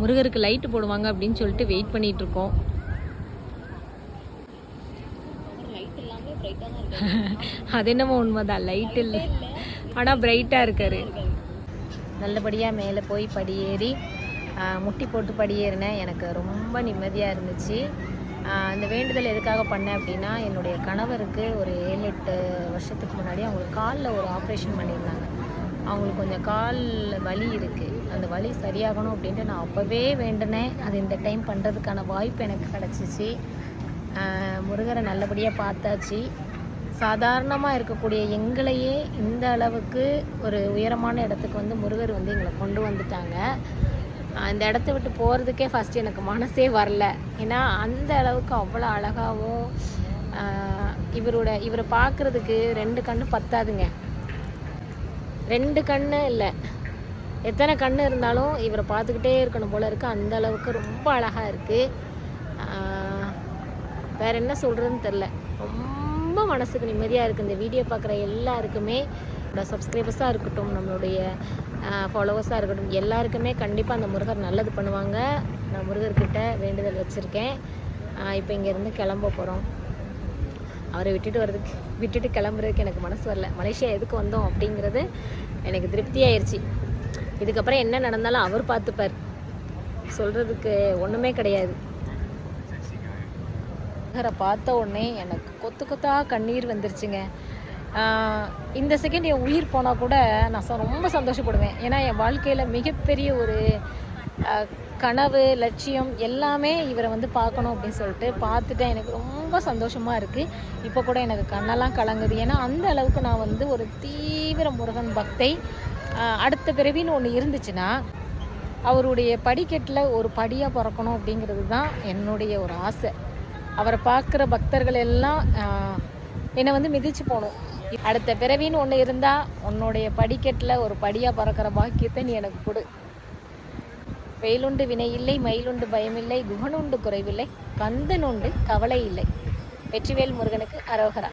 முருகருக்கு லைட்டு போடுவாங்க அப்படின்னு சொல்லிட்டு வெயிட் பண்ணிட்டு இருக்கோம். அது என்னமோ உண்மைதான், லைட் இல்லை ஆனால் பிரைட்டாக இருக்காரு. நல்லபடியாக மேலே போய் படியேறி முட்டி போட்டு படியேறினேன். எனக்கு ரொம்ப நிம்மதியாக இருந்துச்சு. இந்த வேண்டுதல் எதுக்காக பண்ணேன் அப்படின்னா, என்னுடைய கணவருக்கு ஒரு 7-8 வருஷத்துக்கு முன்னாடி அவங்களுக்கு காலில் ஒரு ஆப்ரேஷன் பண்ணியிருந்தாங்க. அவங்களுக்கு கொஞ்சம் கால் வலி இருக்குது. அந்த வலி சரியாகணும் அப்படின்ட்டு நான் அப்போவே வேண்டினேன். அது இந்த டைம் பண்ணுறதுக்கான வாய்ப்பு எனக்கு கிடச்சிச்சு. முருகரை நல்லபடியாக பார்த்தாச்சு. சாதாரணமாக இருக்கக்கூடிய எங்களையே இந்த அளவுக்கு ஒரு உயரமான இடத்துக்கு வந்து முருகர் வந்து எங்களை கொண்டு வந்துட்டாங்க. அந்த இடத்த விட்டு போகிறதுக்கே ஃபஸ்ட்டு எனக்கு மனசே வரல. ஏன்னா அந்த அளவுக்கு அவ்வளோ அழகாகவும், இவரை பார்க்குறதுக்கு 2 கண்ணு பத்தாதுங்க. 2 கண்ணு இல்லை, எத்தனை கண்ணு இருந்தாலும் இவரை பார்த்துக்கிட்டே இருக்கணும் போல இருக்குது. அந்த அளவுக்கு ரொம்ப அழகாக இருக்குது. வேறு என்ன சொல்கிறதுன்னு தெரில. ரொம்ப மனசுக்கு நிம்மதியாக இருக்குது. இந்த வீடியோ பார்க்குற எல்லாருக்குமே, நம்மளோட சப்ஸ்கிரைபர்ஸாக இருக்கட்டும், நம்மளுடைய ஃபாலோவர்ஸாக இருக்கட்டும், எல்லாருக்குமே கண்டிப்பாக அந்த முருகர் நல்லது பண்ணுவாங்க. நான் முருகர்கிட்ட வேண்டுதல் வச்சுருக்கேன். இப்போ இங்கேருந்து கிளம்ப போகிறோம். அவரை விட்டுட்டு கிளம்புறதுக்கு எனக்கு மனசு வரல. மலேசியா எதுக்கு வந்தோம் அப்படிங்கிறது எனக்கு திருப்தியாயிருச்சு. இதுக்கப்புறம் என்ன நடந்தாலும் அவர் பார்த்துப்பார். சொல்கிறதுக்கு ஒன்றுமே கிடையாது. முருகரை பார்த்த உடனே எனக்கு கொத்தா கண்ணீர் வந்துருச்சுங்க. இந்த செகண்ட் என் உயிர் போனால் கூட நான் ரொம்ப சந்தோஷப்படுவேன். ஏன்னா என் வாழ்க்கையில் மிகப்பெரிய ஒரு கனவு, லட்சியம் எல்லாமே இவரை வந்து பார்க்கணும் அப்படின்னு சொல்லிட்டு பார்த்துட்டேன். எனக்கு ரொம்ப சந்தோஷமாக இருக்குது. இப்போ கூட எனக்கு கண்ணெல்லாம் கலங்குது. ஏன்னா அந்த அளவுக்கு நான் வந்து ஒரு தீவிர முருகன் பக்தை. அடுத்த பிறவின்னு ஒன்று இருந்துச்சுன்னா அவருடைய படிக்கட்டில் ஒரு படியாக பிறக்கணும் அப்படிங்கிறது தான் என்னுடைய ஒரு ஆசை. அவரை பார்க்குற பக்தர்கள் எல்லாம் என்னை வந்து மிதிச்சு போகணும். அடுத்த பிறவின்னு ஒன்று இருந்தால் உன்னுடைய படிக்கட்டில் ஒரு படியாக பறக்கிற பாக்கியத்தை நீ எனக்கு கொடு. வெயிலுண்டு வினை இல்லை, மயிலுண்டு பயமில்லை, குகனுண்டு குறைவில்லை, கந்தனுண்டு கவலை இல்லை. வெற்றிவேல் முருகனுக்கு அரோகரா.